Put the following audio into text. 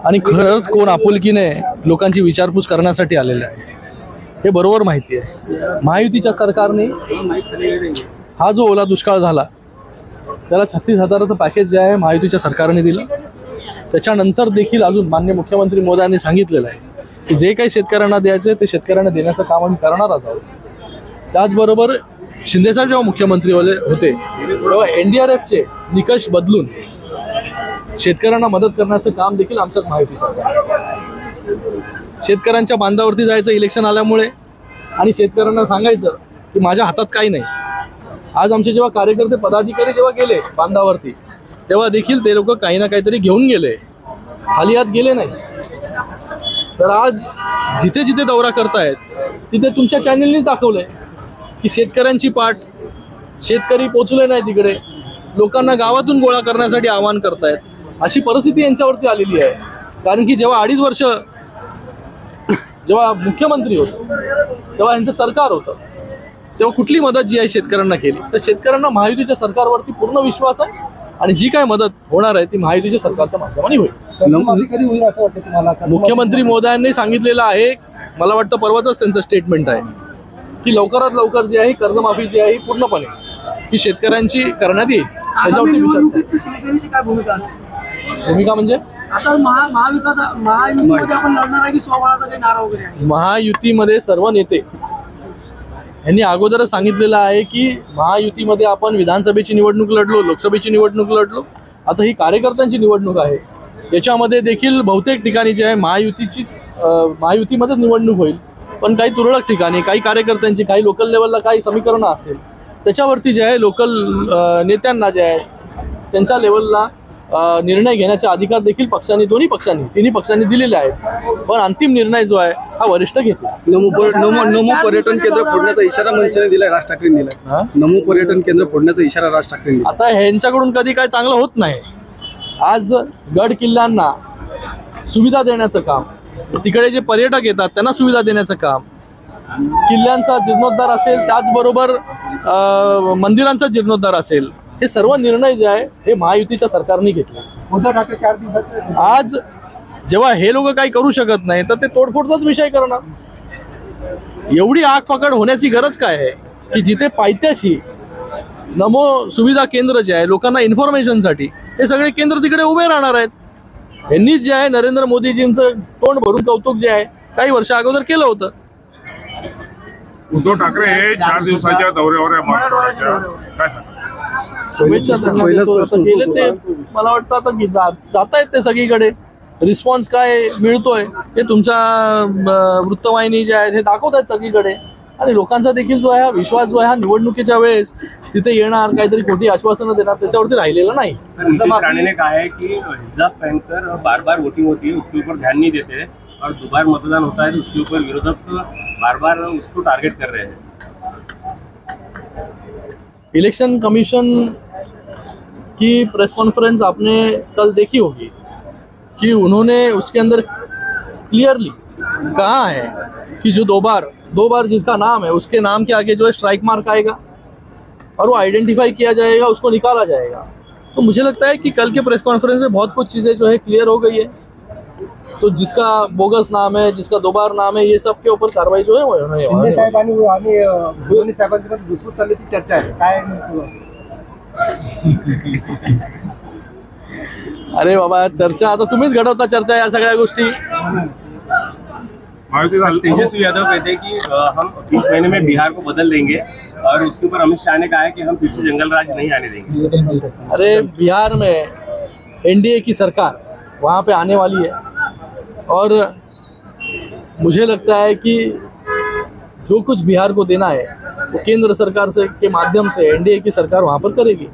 आणि खरंच कोण आपुलकीने लोकांची विचारपूस करण्यासाठी आलेले आहे हे बरोबर माहिती आहे। महायुतीच्या सरकारने हा जो ओला दुष्काळ झाला त्याला 36,000चं पॅकेज जे आहे महायुतीच्या सरकारने दिलं। त्याच्यानंतर देखील अजून माननीय मुख्यमंत्री मोदयांनी सांगितलेलं आहे की जे काही शेतकऱ्यांना द्यायचे ते शेतकऱ्यांना देण्याचं काम आम्ही करणारच आहोत। त्याचबरोबर शिंदेसाहेब जेव्हा मुख्यमंत्री होते तेव्हा NDRFचे निकष बदलून शेतकऱ्यांना मदत करण्याचं काम देखील आमच्याच महायुती सरकार। शेतकऱ्यांच्या बांधावरती जायचं इलेक्शन आल्यामुळे आणि शेतकऱ्यांना सांगायचं की माझ्या हातात काही नाही। आज आमचे जेव्हा कार्यकर्ते पदाधिकारी जेव्हा गेले बांधावरती तेव्हा देखील ते लोक काही ना काहीतरी घेऊन गेले, खाली हात गेले नाही। तर आज जिथे जिथे दौरा करतायत तिथे तुमच्या चॅनलनी दाखवलंय की शेतकऱ्यांची पाठ, शेतकरी पोचले नाही तिकडे, लोकांना गावातून गोळा करण्यासाठी आवाहन करतायत। अशी परिस्थिती यांच्यावरती आलेली आहे। कारण की जेव्हा 2.5 वर्ष जेव्हा मुख्यमंत्री होते तेव्हा यांचं सरकार होतं तेव्हा कुठली मदत जी आहे शेतकऱ्यांना केली? तर शेतकऱ्यांना महायुतीच्या सरकारवरती पूर्ण विश्वास आहे आणि जी काय मदत होणार आहे ती महायुतीच्या सरकारच्या माध्यमाने होईल। कधी होईल असं वाटतं तुम्हाला? मुख्यमंत्री मोदयांनी सांगितलेलं आहे, मला वाटतं परवाच त्यांचं स्टेटमेंट आहे की लवकरात लवकर जी आहे कर्जमाफी जी आहे पूर्णपणे ही शेतकऱ्यांची करण्यात येईल। त्याच्यावरती विचार भूमिका म्हणजे आता महायुतीमध्ये आपण लढणार आहे की स्वबळाचा काही नारा वगैरे आहे? महायुतीमध्ये सर्व नेते यांनी अगोदरच सांगितलेलं आहे की महायुतीमध्ये आपण विधानसभेची निवडणूक लढलो, लोकसभेची निवडणूक लढलो, आता ही कार्यकर्त्यांची निवडणूक आहे। याच्यामध्ये देखील बहुतेक ठिकाणी जे आहे महायुतीमध्येच निवडणूक होईल, पण काही तुरळक ठिकाणी काही कार्यकर्त्यांची, काही लोकल लेवलला काही समीकरणं असतील त्याच्यावरती जे आहे लोकल नेत्यांना जे आहे त्यांच्या लेवलला निर्णय घेण्याचा अधिकार देखील पक्षांनी, तिन्ही पक्षांनी दिलेले आहेत। पण अंतिम निर्णय जो आहे हा वरिष्ठ घेतील। नमो पर्यटन केंद्र फोडण्याचा इशारा मनसेने दिलाय, राज ठाकरेंनी दिलाय। नमो पर्यटन केंद्र फोडण्याचा इशारा राज ठाकरेंनी दिला। आता ह्यांच्याकडून कधी काय चांगलं होत नाही। आज गड किल्ल्यांना सुविधा देण्याचं काम, तिकडे जे पर्यटक येतात त्यांना सुविधा देण्याचं काम, किल्ल्यांचा जीर्णोद्धार असेल, त्याचबरोबर मंदिरांचा जीर्णोद्धार असेल, हे सर्व निर्णय जे आहे हे महायुतीच्या सरकारने घेतले। उद्धव ठाकरे 4 दिवसात आज जेव्हा हे लोक काही करू शकत नाही तर ते तोडफोडचाच विषय करणार। एवढी आग पकड होण्याची गरज काय आहे की जिथे पायथ्याशी नमो सुविधा केंद्र जे आहे लोकांना इन्फॉर्मेशनसाठी, हे सगळे केंद्र तिकडे उभे राहणार आहेत। यांनी जे आहे नरेंद्र मोदीजींचं तोंड भरून कौतुक जे आहे काही वर्ष अगोदर केलं होतं। उद्धव ठाकरे हे 4 दिवसाच्या दौऱ्यावर आहे मराठवाड्याच्या, काय सांगा? शुभेच्छा त्यांना देतो। आता गेले ते, मला वाटतं आता जात आहेत ते सगळीकडे। रिस्पॉन्स काय मिळतोय ते तुमच्या वृत्तवाहिनी जे आहेत हे दाखवत आहेत सगळीकडे। आणि लोकांचा देखील जो आहे हा विश्वास जो आहे हा निवडणुकीच्या वेळेस तिथे येणार, काहीतरी खोटी आश्वासनं देणार, त्याच्यावरती राहिलेलं नाही। राणे ने कहा है कि हिजाब पहनकर बार बार वोटिंग होती है, उसके ऊपर ध्यान नहीं देते और दोबारा मतदान होता है तो उसके ऊपर विरोधक बार बार उसको टारगेट कर रहे हैं। इलेक्शन कमीशन की प्रेस कॉन्फ्रेंस आपने कल देखी होगी कि उन्होंने उसके अंदर क्लियरली कहा है कि जो दो बार जिसका नाम है उसके नाम के आगे जो है स्ट्राइक मार्क आएगा और वो आइडेंटिफाई किया जाएगा, उसको निकाला जाएगा। तो मुझे लगता है कि कल के प्रेस कॉन्फ्रेंस में बहुत कुछ चीज़ें जो है क्लियर हो गई है। तो जिसका बोगस नाम है, जिसका 2 बार नाम है, ये सब के ऊपर कार्रवाई जो है वो होने शिंदे साहेबांनी आणि भुजबळ साहेबांची घुसखोरी चालल्याची चर्चा आहे, काय? अरे बाबा, चर्चा आता तुम्हीच घडवता चर्चा या सगळ्या गोष्टी। तेजस्वी यादव कहते हैं कि हम 20 महीने में बिहार को बदल देंगे और उसके ऊपर अमित शाह ने कहा है कि हम फिर से जंगल राज नहीं आने देंगे। अरे बिहार में NDA की सरकार वहाँ पे आने वाली है और मुझे लगता है कि जो कुछ बिहार को देना है वो केंद्र सरकार से के माध्यम से NDA की सरकार वहाँ पर करेगी।